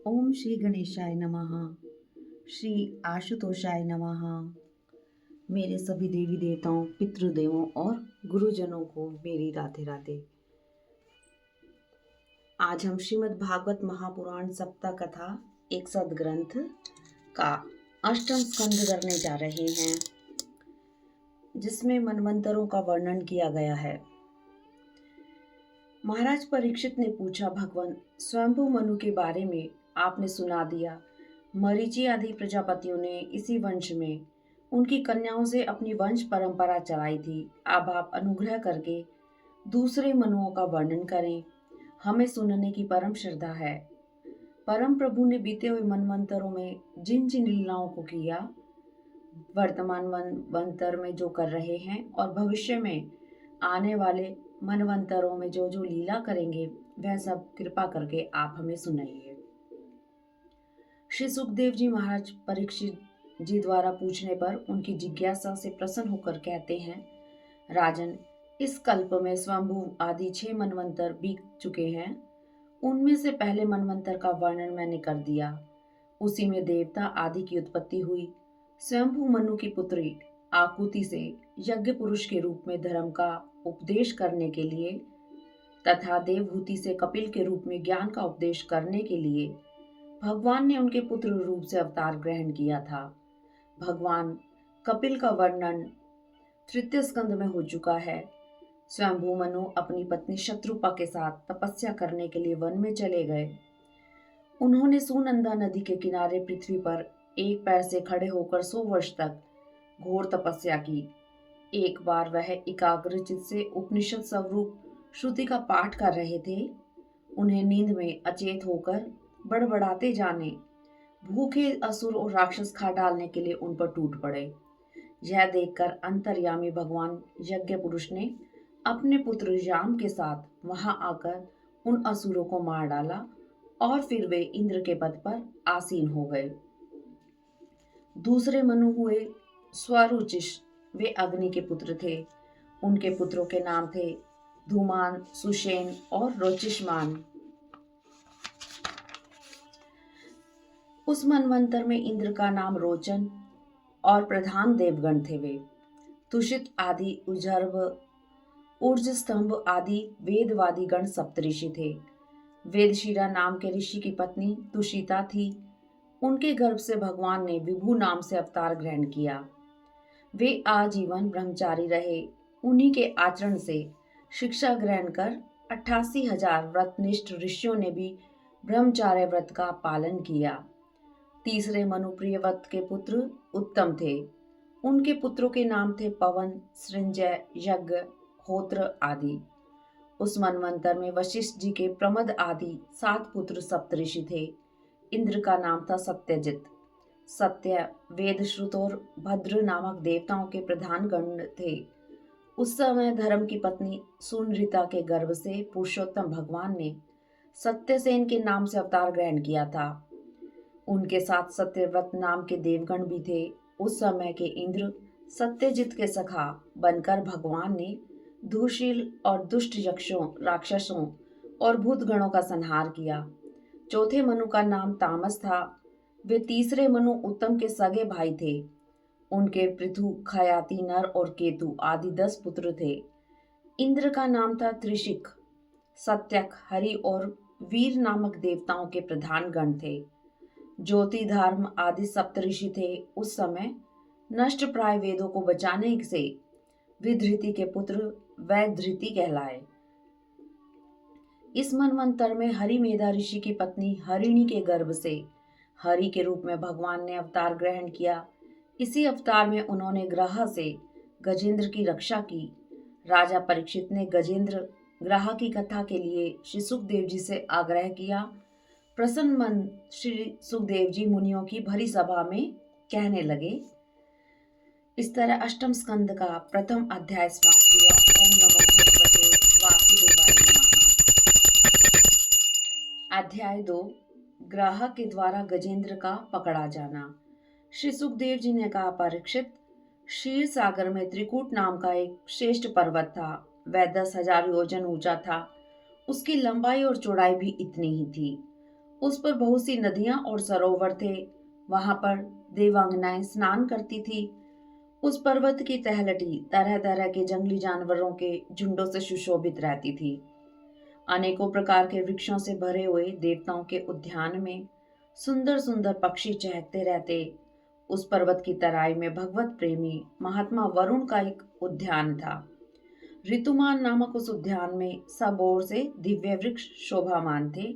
ओम श्री गणेशाय नमः। श्री आशुतोषाय नमः। मेरे सभी देवी देवताओं, पितृदेवों और गुरुजनों को मेरी राधे राधे। आज हम श्रीमद् भागवत महापुराण सप्ताह कथा एक सदग्रंथ का अष्टम स्कंद करने जा रहे हैं, जिसमें मनवंतरों का वर्णन किया गया है। महाराज परीक्षित ने पूछा, भगवान, स्वयंभू मनु के बारे में आपने सुना दिया। मरीचि आदि प्रजापतियों ने इसी वंश में उनकी कन्याओं से अपनी वंश परंपरा चलाई थी। अब आप अनुग्रह करके दूसरे मनुओं का वर्णन करें, हमें सुनने की परम श्रद्धा है। परम प्रभु ने बीते हुए मनवंतरों में जिन जिन लीलाओं को किया, वर्तमान मनवंतर में जो कर रहे हैं और भविष्य में आने वाले मनवंतरों में जो जो लीला करेंगे, वह सब कृपा करके आप हमें सुनाइए। श्री सुखदेव जी महाराज परीक्षित जी द्वारा पूछने पर उनकी जिज्ञासा से प्रसन्न होकर कहते हैं, राजन, इस कल्प में स्वयंभू आदि 6 मनवंतर बीत चुके हैं। उनमें से पहले मनवंतर का वर्णन मैंने कर दिया। उसी में देवता आदि की उत्पत्ति हुई। स्वयंभू मनु की पुत्री आकुति से यज्ञ पुरुष के रूप में धर्म का उपदेश करने के लिए तथा देवहूति से कपिल के रूप में ज्ञान का उपदेश करने के लिए भगवान ने उनके पुत्र रूप से अवतार ग्रहण किया था। भगवान कपिल का वर्णन तृतीय स्कंद में हो चुका है। स्वयंभू मनु अपनी पत्नी शत्रुपा के साथ तपस्या करने के लिए वन में चले गए। उन्होंने सुनंदा नदी के किनारे पृथ्वी पर एक पैर से खड़े होकर 100 वर्ष तक घोर तपस्या की। एक बार वह एकाग्रचित से उपनिषद स्वरूप श्रुति का पाठ कर रहे थे। उन्हें नींद में अचेत होकर बड़बड़ाते जाने भूखे असुर और राक्षस खा डालने के लिए उन पर टूट पड़े। यह देखकर अंतर्यामी भगवान यज्ञ पुरुष ने अपने पुत्र राम के साथ वहां आकर उन असुरों को मार डाला और फिर वे इंद्र के पद पर आसीन हो गए। दूसरे मनु हुए स्वरुचिष। वे अग्नि के पुत्र थे। उनके पुत्रों के नाम थे धूमान, सुषेण और रोचिष्मान। उस मनवंतर में इंद्र का नाम रोचन और प्रधान देवगण थे। वे तुषित आदि, उजर्व, ऊर्ज स्तंभ आदि वेदवादी गण सप्तऋषि थे। वेदशिरा नाम के ऋषि की पत्नी तुषिता थी। उनके गर्भ से भगवान ने विभु नाम से अवतार ग्रहण किया। वे आजीवन ब्रह्मचारी रहे। उन्हीं के आचरण से शिक्षा ग्रहण कर 88,000 व्रतनिष्ठ ऋषियों ने भी ब्रह्मचार्य व्रत का पालन किया। तीसरे मनु प्रियव्रत के पुत्र उत्तम थे। उनके पुत्रों के नाम थे पवन, सृंजय, यज्ञ, होत्र आदि। उस मनवंतर में वशिष्ठ जी के प्रमद आदि 7 पुत्र सप्तऋषि थे। इंद्र का नाम था सत्यजित। सत्य, वेदश्रुत और भद्र नामक देवताओं के प्रधान गण थे। उस समय धर्म की पत्नी सुनृता के गर्भ से पुरुषोत्तम भगवान ने सत्यसेन के नाम से अवतार ग्रहण किया था। उनके साथ सत्यव्रत नाम के देवगण भी थे। उस समय के इंद्र सत्यजित के सखा बनकर भगवान ने दुशील और दुष्ट यक्षों, राक्षसों और भूतगणों का संहार किया। चौथे मनु का नाम तामस था। वे तीसरे मनु उत्तम के सगे भाई थे। उनके पृथु, खयाति, नर और केतु आदि 10 पुत्र थे। इंद्र का नाम था त्रिशिक। सत्यक, हरि और वीर नामक देवताओं के प्रधान गण थे। ज्योति, धर्म आदि सप्तऋषि थे। उस समय नष्ट प्राय वेदों को बचाने से विधृति के पुत्र वैधृति कहलाए। इस मनवंतर में हरिमेधा ऋषि की पत्नी हरिणी के गर्भ से हरि के रूप में भगवान ने अवतार ग्रहण किया। इसी अवतार में उन्होंने ग्रह से गजेंद्र की रक्षा की। राजा परीक्षित ने गजेंद्र ग्रह की कथा के लिए श्री सुखदेव जी से आग्रह किया। प्रसन्न मन श्री सुखदेव जी मुनियों की भरी सभा में कहने लगे। इस तरह अष्टम स्कंद का प्रथम अध्याय समाप्त हुआ। ओम नमो भगवते वासुदेवाय नमः। अध्याय 2, ग्रह के द्वारा गजेंद्र का पकड़ा जाना। श्री सुखदेव जी ने कहा, परीक्षित, क्षीर सागर में त्रिकूट नाम का एक श्रेष्ठ पर्वत था। वह 10,000 योजन ऊंचा था। उसकी लंबाई और चौड़ाई भी इतनी ही थी। उस पर बहुत सी नदियां और सरोवर थे। वहां पर देवांगनाएं स्नान करती थी। उस पर्वत की तलहटी तरह तरह के जंगली जानवरों के झुंडों से सुशोभित रहती थी। अनेकों प्रकार के वृक्षों से भरे हुए देवताओं के उद्यान में सुंदर सुंदर पक्षी चहकते रहते। उस पर्वत की तराई में भगवत प्रेमी महात्मा वरुण का एक उद्यान था। ऋतुमान नामक उस उद्यान में सब ओर से दिव्य वृक्ष शोभामान थे।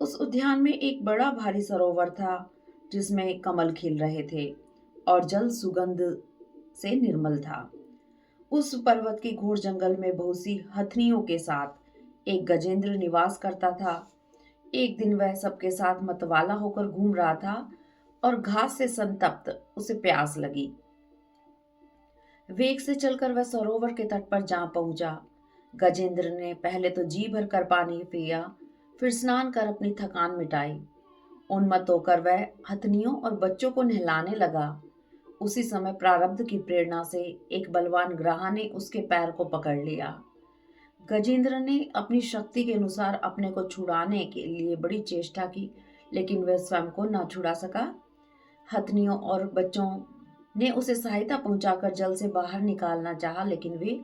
उस उद्यान में एक बड़ा भारी सरोवर था जिसमें कमल खिल रहे थे और जल सुगंध से निर्मल था। उस पर्वत के घोर जंगल में बहुत सी हथनियों के साथ एक गजेंद्र निवास करता था। एक दिन वह सबके साथ मतवाला होकर घूम रहा था और घास से संतप्त उसे प्यास लगी। वेग से चलकर वह सरोवर के तट पर जा पहुंचा। गजेंद्र ने पहले तो जी भर कर पानी पिया, फिर स्नान कर अपनी थकान मिटाई। उन्मत्त होकर वह हथनियों और बच्चों को नहलाने लगा। उसी समय प्रारब्ध की प्रेरणा से एक बलवान ग्राह ने उसके पैर को पकड़ लिया। गजेंद्र ने अपनी शक्ति के अनुसार अपने को छुड़ाने के लिए बड़ी चेष्टा की, लेकिन वह स्वयं को न छुड़ा सका। हथनियों और बच्चों ने उसे सहायता पहुंचाकर जल से बाहर निकालना चाहा, लेकिन वे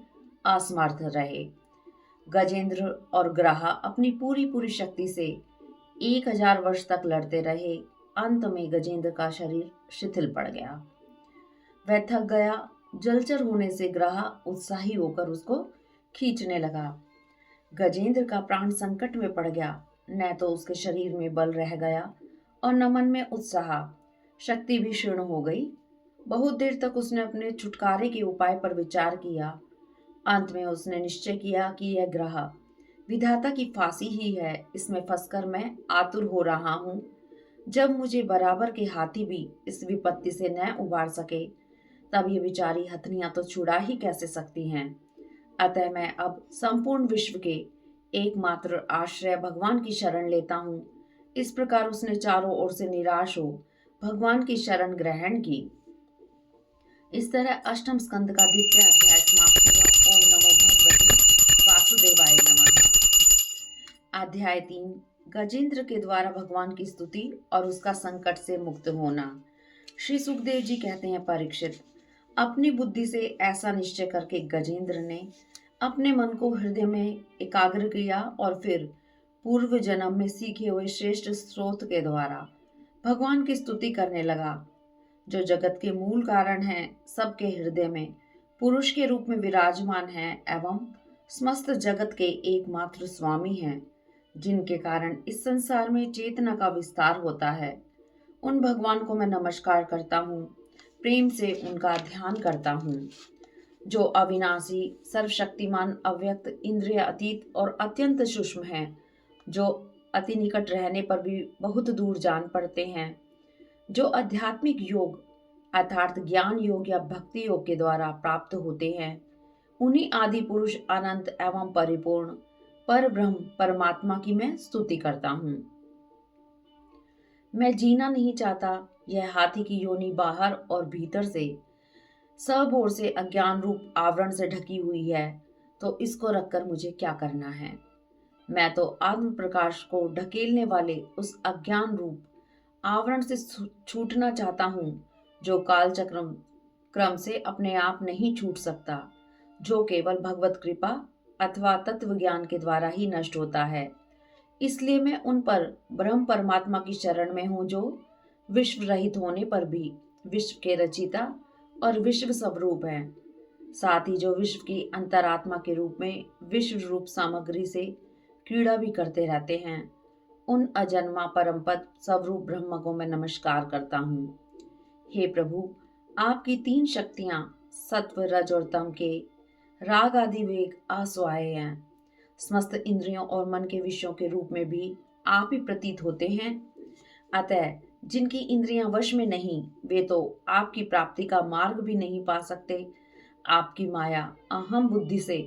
असमर्थ रहे। गजेंद्र और ग्राह अपनी पूरी पूरी शक्ति से 1000 वर्ष तक लड़ते रहे। अंत में गजेंद्र का शरीर शिथिल पड़ गया। वह थक गया। जलचर होने से ग्राह उत्साही होकर उसको खींचने लगा। गजेंद्र का प्राण संकट में पड़ गया। न तो उसके शरीर में बल रह गया और न मन में उत्साह। शक्ति भी क्षीण हो गई। बहुत देर तक उसने अपने छुटकारे के उपाय पर विचार किया। अंत में उसने निश्चय किया कि यह ग्रह विधाता की फांसी ही है। इसमें फंसकर मैं आतुर हो रहा हूँ। जब मुझे बराबर के हाथी भी इस विपत्ति से न उबार सके, तब ये बेचारी हथनियां तो छुड़ा ही कैसे सकती हैं। अतः मैं अब संपूर्ण विश्व के एकमात्र आश्रय भगवान की शरण लेता हूँ। इस प्रकार उसने चारों ओर से निराश हो भगवान की शरण ग्रहण की। इस तरह अष्टम स्कंद का द्वितीय अध्याय समाप्त हुआ। ओम नमो भगवते वासुदेवाय नमः। अध्याय 3, गजेंद्र के द्वारा भगवान की स्तुति और उसका संकट से मुक्त होना। श्री सुखदेव जी कहते हैं, परीक्षित, अपनी बुद्धि से ऐसा निश्चय करके गजेंद्र ने अपने मन को हृदय में एकाग्र किया और फिर पूर्व जन्म में सीखे हुए श्रेष्ठ स्रोत के द्वारा भगवान की स्तुति करने लगा, जो जगत के मूल कारण हैं, सबके हृदय में पुरुष के रूप में विराजमान हैं एवं समस्त जगत के एकमात्र स्वामी हैं, जिनके कारण इस संसार में चेतना का विस्तार होता है। उन भगवान को मैं नमस्कार करता हूँ, प्रेम से उनका ध्यान करता हूँ, जो अविनाशी, सर्वशक्तिमान, अव्यक्त, इंद्रिय अतीत और अत्यंत सूक्ष्म हैं, जो अति निकट रहने पर भी बहुत दूर जान पड़ते हैं, जो आध्यात्मिक योग अर्थात ज्ञान योग या भक्ति योग के द्वारा प्राप्त होते हैं। उन्हीं आदि पुरुष, अनंत एवं परिपूर्ण पर ब्रह्म परमात्मा की मैं स्तुति करता हूँ। मैं जीना नहीं चाहता। यह हाथी की योनि बाहर और भीतर से सब ओर से अज्ञान रूप आवरण से ढकी हुई है, तो इसको रखकर मुझे क्या करना है। मैं तो आत्म प्रकाश को ढकेलने वाले उस अज्ञान रूप आवरण से छूटना चाहता हूँ, जो काल चक्र क्रम से अपने आप नहीं छूट सकता, जो केवल भगवत कृपा अथवा तत्व ज्ञान के द्वारा ही नष्ट होता है। इसलिए मैं उन पर ब्रह्म परमात्मा की शरण में हूँ, जो विश्व रहित होने पर भी विश्व के रचिता और विश्व स्वरूप हैं, साथ ही जो विश्व की अंतरात्मा के रूप में विश्व रूप सामग्री से क्रीड़ा भी करते रहते हैं। उन अजन्मा परमपद स्वरूप ब्रह्म को मैं नमस्कार करता हूँ। हे प्रभु, आपकी 3 शक्तियाँ सत्व, रज और तम के राग आदि वेग आस्वाय हैं। समस्त इंद्रियों और मन के विषयों के रूप में भी आप ही प्रतीत होते हैं। अतः जिनकी इंद्रियां वश में नहीं, वे तो आपकी प्राप्ति का मार्ग भी नहीं पा सकते। आपकी माया अहम बुद्धि से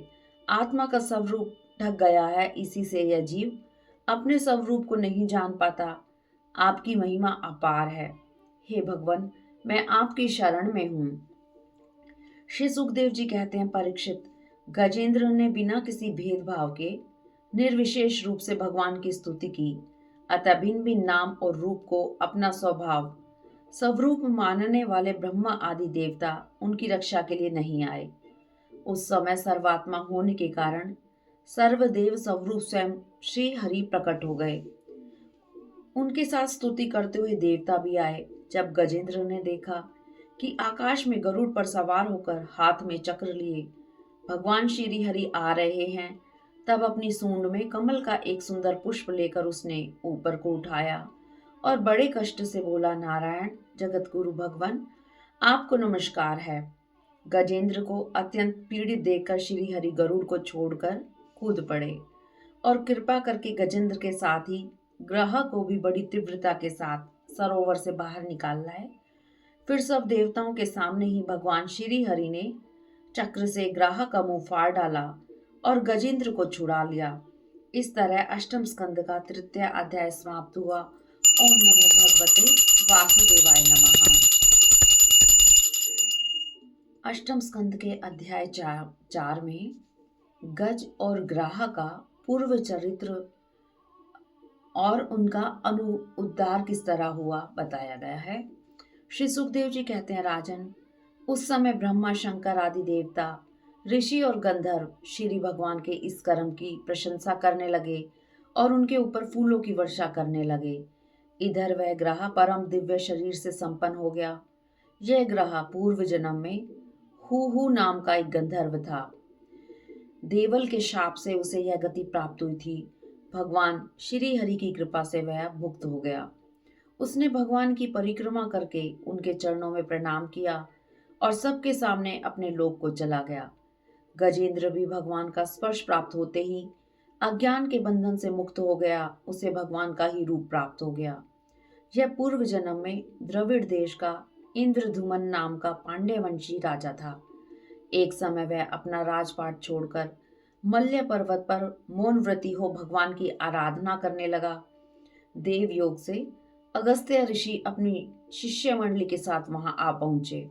आत्मा का स्वरूप ढक गया है, इसी से यह जीव अपने स्वरूप को नहीं जान पाता। आपकी महिमा अपार है। हे भगवान, मैं आपकी शरण में हूँ। श्री सुखदेव जी कहते हैं, परीक्षित, गजेंद्र ने बिना किसी भेदभाव के निर्विशेष रूप से भगवान की स्तुति की। अतः भिन्न भिन्न नाम और रूप को अपना स्वभाव स्वरूप मानने वाले ब्रह्मा आदि देवता उनकी रक्षा के लिए नहीं आए। उस समय सर्वात्मा होने के कारण सर्वदेव स्वरूप स्वयं श्री हरि प्रकट हो गए। उनके साथ स्तुति करते हुए देवता भी आए। जब गजेंद्र ने देखा कि आकाश में गरुड़ पर सवार होकर हाथ में चक्र लिए भगवान श्री हरि आ रहे हैं, तब अपनी सूंड में कमल का एक सुंदर पुष्प लेकर उसने ऊपर को उठाया और बड़े कष्ट से बोला, नारायण जगत गुरु भगवान, आपको नमस्कार है। गजेंद्र को अत्यंत पीड़ित देखकर श्री हरि गरुड़ को छोड़कर कूद पड़े और कृपा करके गजेंद्र के साथ ही ग्रह को भी बड़ी तीव्रता के साथ सरोवर से बाहर निकाल लाए। फिर सब देवताओं के सामने ही भगवान श्री हरि ने चक्र से ग्राह का मुंह फाड़ डाला और गजेंद्र को छुड़ा लिया। इस तरह अष्टम स्कंद का तृतीय अध्याय समाप्त हुआ। ओम नमो भगवते वासुदेवाय नमः। अष्टम स्कंद के अध्याय 4 में गज और ग्राह का पूर्व चरित्र और उनका उद्धार किस तरह हुआ बताया गया है। श्री सुखदेव जी कहते हैं, राजन, उस समय ब्रह्मा शंकर आदि देवता ऋषि और गंधर्व श्री भगवान के इस कर्म की प्रशंसा करने लगे और उनके ऊपर फूलों की वर्षा करने लगे। इधर वह ग्रह परम दिव्य शरीर से संपन्न हो गया। यह ग्रह पूर्व जन्म में हु नाम का एक गंधर्व था। देवल के शाप से उसे यह गति प्राप्त हुई थी। भगवान श्री हरि की कृपा से वह मुक्त हो गया। उसने भगवान की परिक्रमा करके उनके चरणों में प्रणाम किया और सबके सामने अपने लोक को चला गया। गजेंद्र भी भगवान का स्पर्श प्राप्त होते ही अज्ञान के बंधन से मुक्त हो गया। उसे भगवान का ही रूप प्राप्त हो गया। यह पूर्व जन्म में द्रविड़ देश का इंद्रधुमन नाम का पांड्यवंशी राजा था। एक समय वह अपना राजपाट छोड़कर मल्य पर्वत पर मौन व्रती हो भगवान की आराधना करने लगा। देव योग से अगस्त्य ऋषि अपनी शिष्य मंडली के साथ वहां आ पहुंचे।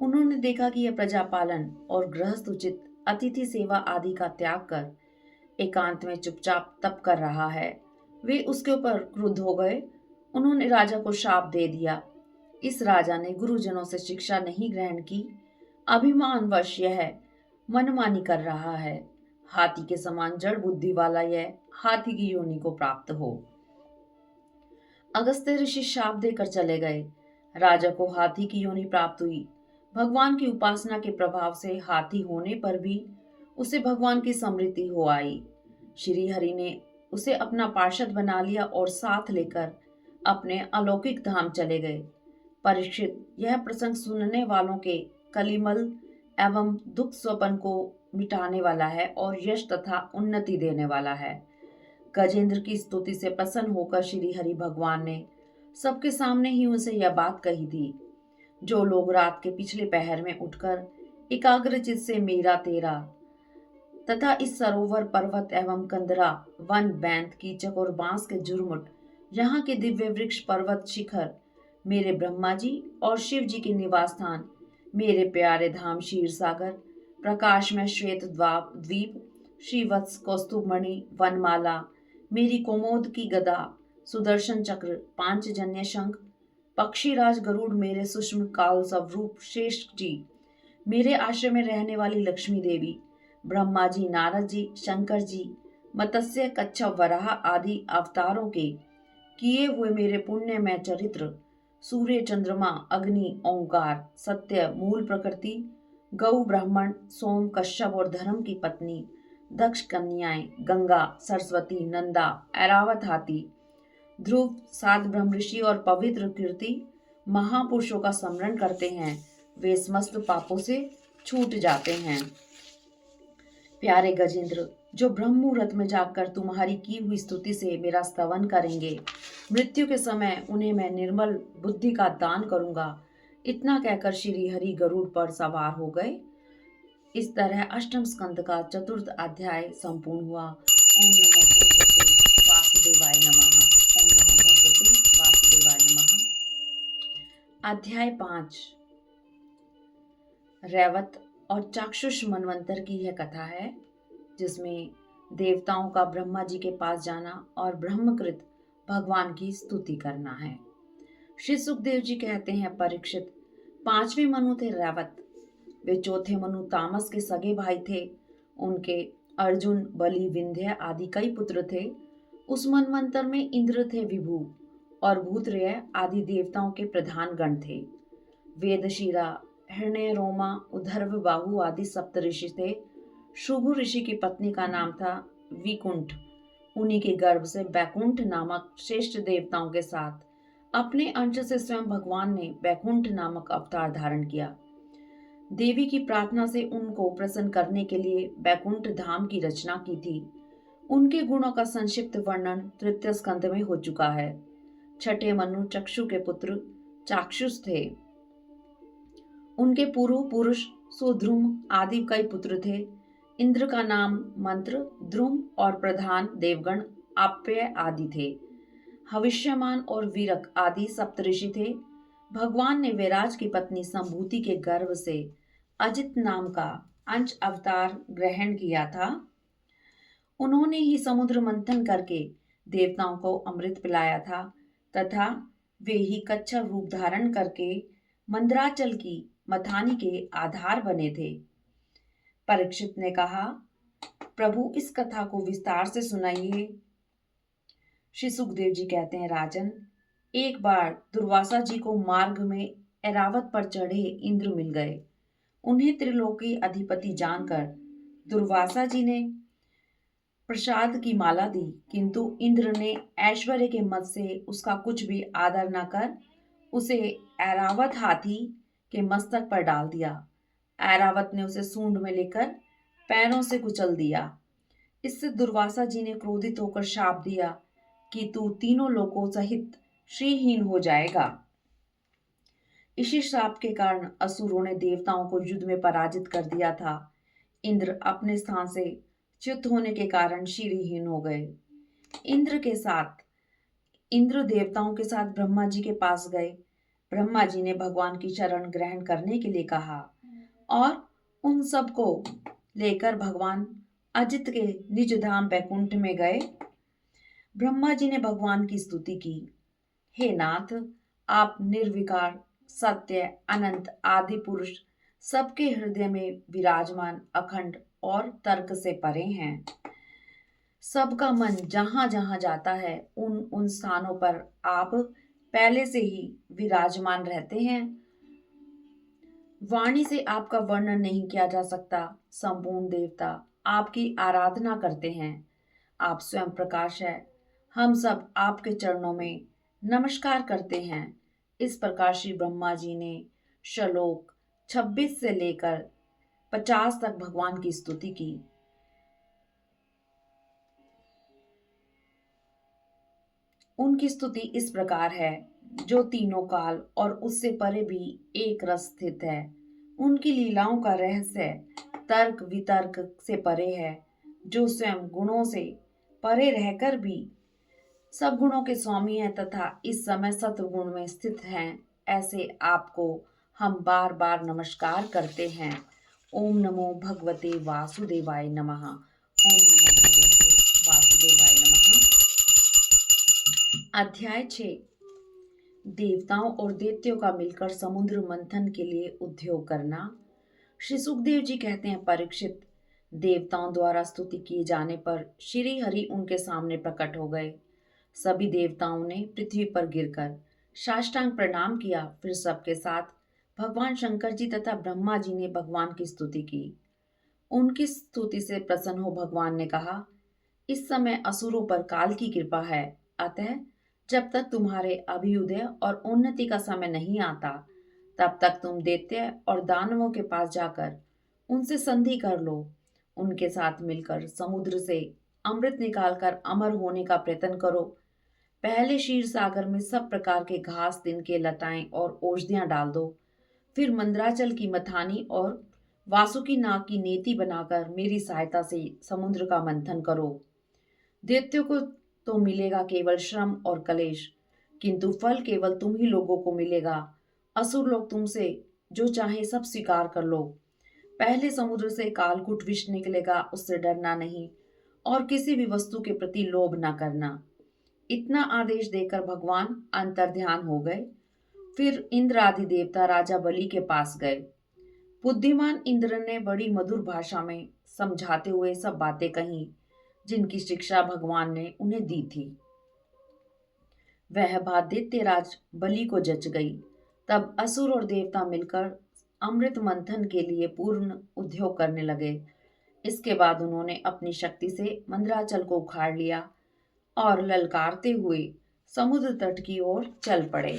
उन्होंने देखा कि यह प्रजापालन और गृहस्थ उचित अतिथि सेवा आदि का त्याग कर एकांत में चुपचाप तप कर रहा है। वे उसके ऊपर क्रुद्ध हो गए। उन्होंने राजा को शाप दे दिया। इस राजा ने गुरुजनों से शिक्षा नहीं ग्रहण की। अभिमानवश यह मनमानी कर रहा है। हाथी के समान जड़ बुद्धि वाला यह हाथी की योनि को प्राप्त हो। अगस्त्य ऋषि शाप देकर चले गए। राजा को हाथी की योनि प्राप्त हुई। भगवान की उपासना के प्रभाव से हाथी होने पर भी उसे भगवान की स्मृति हो आई। श्री हरि ने उसे अपना पार्षद बना लिया और साथ लेकर अपने अलौकिक धाम चले गए। परीक्षित, यह प्रसंग सुनने वालों के कलिमल एवं दुख स्वपन को मिटाने वाला है और यश तथा उन्नति देने वाला है। गजेंद्र की स्तुति से प्रसन्न होकर श्री हरि भगवान ने सबके सामने ही उनसे यह बात कही थी। जो लोग रात के पिछले पहर में उठकर एकाग्रचित से मेरा तेरा तथा इस सरोवर पर्वत एवं कंदरा वन बैंत कीचक और बांस के झुरमुट, यहाँ के दिव्य वृक्ष पर्वत शिखर, मेरे ब्रह्मा जी और शिव जी के निवास स्थान, मेरे प्यारे धाम क्षीर सागर, प्रकाश में श्वेत द्वीप, श्रीवत्स कौस्तुभमणि वनमाला, मेरी कोमोद की गदा, सुदर्शन चक्र, पांचजन्य शंख, पक्षीराज गरुड़, मेरे सूक्ष्म काल स्वरूप शेष जी, मेरे आश्रम में रहने वाली लक्ष्मी देवी, ब्रह्मा जी, नारद जी, शंकर जी, मत्स्य कच्छप वराह आदि अवतारों के किए हुए मेरे पुण्य में चरित्र, सूर्य चंद्रमा अग्नि ओंकार सत्य मूल प्रकृति, गौ ब्राह्मण सोम कश्यप और धर्म की पत्नी, दक्ष कन्याएं, गंगा सरस्वती नंदा ऐरावत हाथी, ध्रुव सात ब्रह्म ऋषि और पवित्र कीर्ति महापुरुषों का स्मरण करते हैं, वे समस्त पापों से छूट जाते हैं। प्यारे गजेंद्र, जो ब्रह्म मुहूर्त में जाकर तुम्हारी की हुई स्तुति से मेरा स्तवन करेंगे, मृत्यु के समय उन्हें मैं निर्मल बुद्धि का दान करूंगा। इतना कहकर श्री हरि गरुड़ पर सवार हो गए। इस तरह अष्टम स्कंद का चतुर्थ अध्याय संपूर्ण हुआ। ओम नमो भगवते वासुदेवाय नमः। ओम नमो भगवते वासुदेवाय नमः। अध्याय 5 रैवत और चाक्षुष मनवंतर की यह कथा है, जिसमें देवताओं का ब्रह्मा जी के पास जाना और ब्रह्मकृत भगवान की स्तुति करना है। श्री सुखदेव जी कहते हैं, परीक्षित, पांचवें मनु थे रैवत। वे चौथे मनु तामस के सगे भाई थे। उनके अर्जुन, बलि, विंध्य आदि कई पुत्र थे। उस मनवंतर में इंद्र थे विभु, और भूतरेय आदि देवताओं के प्रधान गण थे। वेदशिरा, हिरण्य रोमा, उधर्व बाहु आदि सप्तऋषि थे। शुभु ऋषि की पत्नी का नाम था विकुंठ। उन्हीं के गर्भ से बैकुंठ नामक श्रेष्ठ देवताओं के साथ अपने अंश से स्वयं भगवान ने बैकुंठ नामक अवतार धारण किया। देवी की प्रार्थना से उनको प्रसन्न करने के लिए बैकुंठ धाम की रचना की थी। उनके गुणों का संक्षिप्त वर्णन तृतीय स्कंद में हो चुका है। छठे मनु चक्षु के पुत्र चाक्षुष थे। उनके पूर्व पुरुष सुध्रुम आदि कई पुत्र थे। इंद्र का नाम मंत्र, द्रुम और प्रधान देवगण आप्य आदि थे। हविष्यमान और वीरक आदि सप्तऋषि थे। भगवान ने वैराज की पत्नी संभूति के गर्भ से अजित नाम का अंश अवतार ग्रहण किया था। उन्होंने ही समुद्र मंथन करके देवताओं को अमृत पिलाया था, तथा वे ही कच्छप रूप धारण करके मंदराचल की मथानी के आधार बने थे। परीक्षित ने कहा, प्रभु इस कथा को विस्तार से सुनाइए। श्री सुखदेव जी कहते हैं, राजन, एक बार दुर्वासा जी को मार्ग में ऐरावत पर चढ़े इंद्र मिल गए। उन्हें त्रिलोकी अधिपति जानकर दुर्वासा जी ने प्रसाद की माला दी, किंतु इंद्र ने ऐश्वर्य के मद से उसका कुछ भी आदर न कर उसे ऐरावत हाथी के मस्तक पर डाल दिया। ऐरावत ने उसे सूंड में लेकर पैरों से कुचल दिया। इससे दुर्वासा जी ने क्रोधित होकर शाप दिया कि तू तीनों लोकों सहित श्रीहीन हो जाएगा। इसी श्राप के कारण असुरों ने देवताओं को युद्ध में पराजित कर दिया था। इंद्र अपने स्थान से च्युत होने के कारण श्रीहीन हो गए। इंद्र देवताओं के साथ ब्रह्मा जी के पास गए। ब्रह्मा जी ने भगवान की शरण ग्रहण करने के लिए कहा और उन सबको लेकर भगवान अजित के निज धाम बैकुंठ में गए। ब्रह्मा जी ने भगवान की स्तुति की, हे नाथ, आप निर्विकार, सत्य, अनंत, आदि पुरुष, सबके हृदय में विराजमान, अखंड और तर्क से परे हैं। सबका मन जहां जहां जाता है उन उन स्थानों पर आप पहले से ही विराजमान रहते हैं। वाणी से आपका वर्णन नहीं किया जा सकता। संपूर्ण देवता आपकी आराधना करते हैं। आप स्वयं प्रकाश है। हम सब आपके चरणों में नमस्कार करते हैं। इस प्रकार श्री ब्रह्मा जी ने श्लोक 26 से लेकर 50 तक भगवान की स्तुति की। उनकी स्तुति इस प्रकार है, जो तीनों काल और उससे परे भी एक रस स्थित है। उनकी लीलाओं का रहस्य तर्क वितर्क से परे है, जो स्वयं गुणों से परे रहकर भी सब गुणों के स्वामी हैं तथा इस समय सत्वगुण में स्थित हैं। ऐसे आपको हम बार बार नमस्कार करते हैं। ओम नमो भगवते वासुदेवाय नमः। ओम नमो भगवते वासुदेवाय नमः। अध्याय 6। देवताओं और दैत्यों का मिलकर समुद्र मंथन के लिए उद्योग करना। श्री सुखदेव जी कहते हैं, परीक्षित, देवताओं द्वारा स्तुति किए जाने पर श्री हरि उनके सामने प्रकट हो गए। सभी देवताओं ने पृथ्वी पर गिरकर साष्टांग प्रणाम किया। फिर सबके साथ भगवान शंकर जी तथा ब्रह्मा जी ने भगवान की स्तुति की। उनकी स्तुति से प्रसन्न हो भगवान ने कहा, इस समय असुरों पर काल की कृपा है, अतः जब तक तुम्हारे अभ्युदय और उन्नति का समय नहीं आता, तब तक तुम दैत्य और दानवों के पास जाकर उनसे संधि कर लो। उनके साथ मिलकर समुद्र से अमृत निकालकर अमर होने का प्रयत्न करो। पहले क्षीर सागर में सब प्रकार के घास, तिनके, लताएं और औषधियां डाल दो। फिर मंदराचल की मथानी और वासुकी नाग की नेति बनाकर मेरी सहायता से समुद्र का मंथन करो। दैत्यों को तो मिलेगा केवल श्रम और कलेश, किंतु फल केवल तुम ही लोगों को मिलेगा। असुर लोग तुमसे जो चाहे सब स्वीकार कर लो। पहले समुद्र से कालकूट विष निकलेगा, उससे डरना नहीं और किसी भी वस्तु के प्रति लोभ न करना। इतना आदेश देकर भगवान अंतर्ध्यान हो गए। फिर इंद्र आदि देवता राजा बलि के पास गए। बुद्धिमान इंद्र ने बड़ी मधुर भाषा में समझाते हुए सब बातें कही जिनकी शिक्षा भगवान ने उन्हें दी थी। वह बात दैत्यराज बलि को जच गई। तब असुर और देवता मिलकर अमृत मंथन के लिए पूर्ण उद्योग करने लगे। इसके बाद उन्होंने अपनी शक्ति से मंदराचल को उखाड़ लिया और ललकारते हुए समुद्र तट की ओर चल पड़े।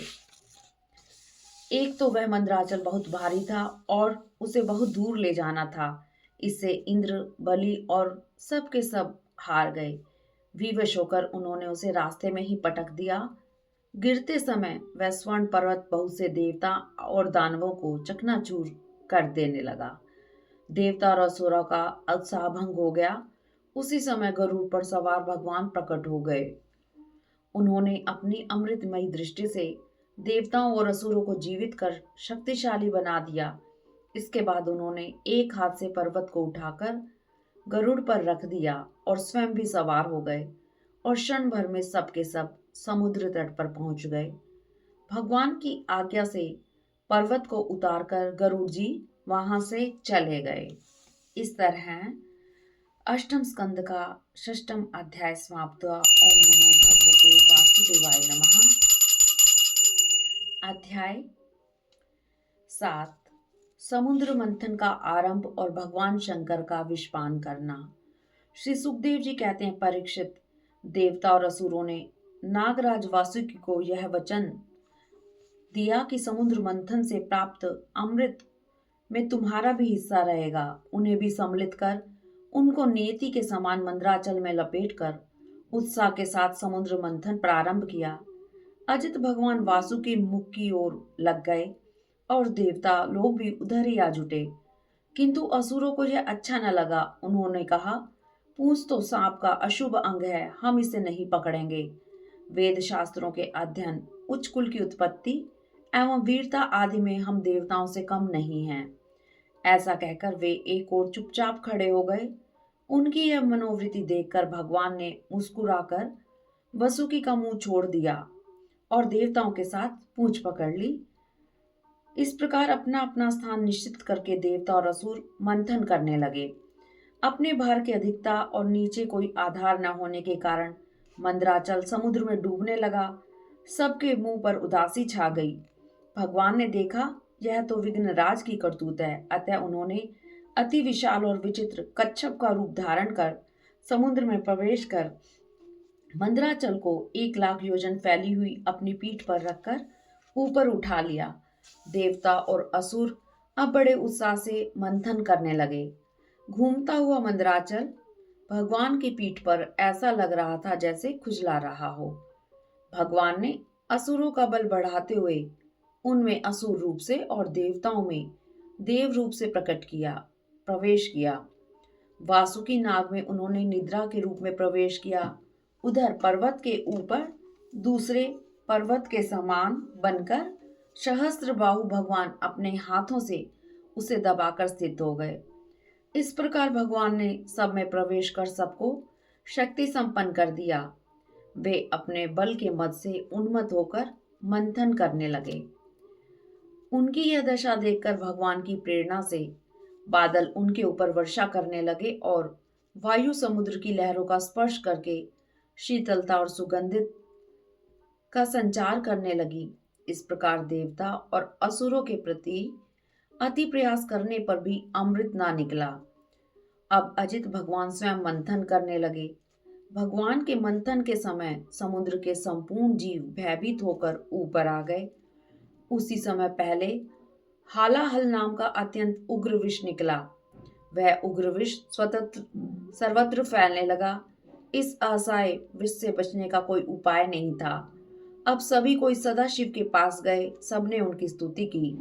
एक तो वह मंदराचल बहुत भारी था और उसे बहुत दूर ले जाना था। इससे इंद्र, बलि और सब के सब हार गए। विवश होकर उन्होंने उसे रास्ते में ही पटक दिया। गिरते समय वह स्वर्ण पर्वत बहुत से देवता और दानवों को चकनाचूर कर देने लगा। देवता और असुरों का उत्साह भंग हो गया। उसी समय गरुड़ पर सवार भगवान प्रकट हो गए। उन्होंने अपनी अमृतमयी दृष्टि से देवताओं और असुरों को जीवित कर शक्तिशाली बना दिया। इसके बाद उन्होंने एक हाथ से पर्वत को उठाकर गरुड़ पर रख दिया और स्वयं भी सवार हो गए और क्षण भर में सब के सब समुद्र तट पर पहुंच गए। भगवान की आज्ञा से पर्वत को उतारकर गरुड़ जी वहां से चले गए। इस तरह अष्टम स्कंद का षष्ठम अध्याय समाप्त हुआ। ओम नमो भगवते वासुदेवाय नमः। अध्याय 7। समुद्र मंथन का आरंभ और भगवान शंकर का विषपान करना। श्री सुखदेव जी कहते हैं, परीक्षित, देवता और असुरों ने नागराज वासुकी को यह वचन दिया कि समुद्र मंथन से प्राप्त अमृत में तुम्हारा भी हिस्सा रहेगा। उन्हें भी सम्मिलित कर उनको नियति के समान मंदराचल में लपेटकर उत्साह के साथ समुद्र मंथन प्रारंभ किया। अजित भगवान वासुकी मुख की ओर लग गए और देवता लोग भी उधर ही आ जुटे। किंतु असुरों को यह अच्छा न लगा। उन्होंने कहा, पूंछ तो सांप का अशुभ अंग है, हम इसे नहीं पकड़ेंगे। वेद शास्त्रों के अध्ययन, उच्च कुल की उत्पत्ति एवं वीरता आदि में हम देवताओं से कम नहीं हैं। ऐसा कहकर वे एक ओर चुपचाप खड़े हो गए। उनकी यह मनोवृत्ति देखकर भगवान ने मुस्कुराकर वसुकी का मुंह छोड़ दिया और देवताओं के साथ पूंछ पकड़ ली। इस प्रकार अपना अपना स्थान निश्चित करके देवता और असुर मंथन करने लगे। अपने भार की अधिकता और नीचे कोई आधार न होने के कारण मंदराचल समुद्र में डूबने लगा। सबके मुंह पर उदासी छा गई। भगवान ने देखा, यह तो विघ्नराज की करतूत है। अतः उन्होंने अति विशाल और विचित्र कच्छप का रूप धारण कर समुद्र में प्रवेश कर मंदराचल को 1,00,000 योजन फैली हुई अपनी पीठ पर रखकर ऊपर उठा लिया। देवता और असुर अब बड़े उत्साह से मंथन करने लगे। घूमता हुआ मंदराचल भगवान की पीठ पर ऐसा लग रहा था जैसे खुजला रहा हो। भगवान ने असुरों का बल बढ़ाते हुए उनमें असुर रूप से और देवताओं में देव रूप से प्रवेश किया। वासुकी नाग में उन्होंने निद्रा के रूप में प्रवेश किया। उधर पर्वत के ऊपर दूसरे पर्वत के समान बनकर सहस्त्र बाहु भगवान अपने हाथों से उसे दबाकर स्थित हो गए। इस प्रकार भगवान ने सब में प्रवेश कर सबको शक्ति संपन्न कर दिया। वे अपने बल के मद से उन्मत्त होकर मंथन करने लगे। उनकी यह दशा देखकर भगवान की प्रेरणा से बादल उनके ऊपर वर्षा करने लगे और वायु समुद्र की लहरों का स्पर्श करके शीतलता और सुगंधित का संचार करने लगी। इस प्रकार देवता और असुरों के प्रति अति प्रयास करने पर भी अमृत ना निकला। अब अजित भगवान स्वयं मंथन करने लगे। भगवान के मंथन के समय समुद्र के संपूर्ण जीव भयभीत होकर ऊपर आ गए। उसी समय पहले हालाहल नाम का अत्यंत उग्र विष निकला। वह उग्र विष सर्वत्र फैलने लगा। इस असहाय विष से बचने का कोई उपाय नहीं था। अब सभी कोई सदाशिव के पास गए। सबने उनकी स्तुति की।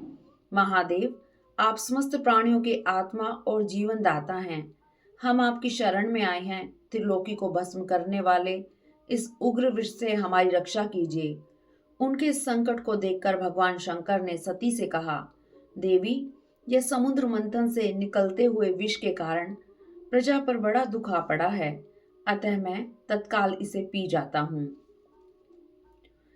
महादेव, आप समस्त प्राणियों के आत्मा और जीवन दाता हैं। हम आपकी शरण में आए हैं। त्रिलोकी को भस्म करने वाले इस उग्र विष से हमारी रक्षा कीजिए। उनके संकट को देखकर भगवान शंकर ने सती से कहा, देवी, यह समुद्र मंथन से निकलते हुए विष के कारण प्रजा पर बड़ा दुख आ पड़ा है। अतः मैं तत्काल इसे पी जाता हूँ।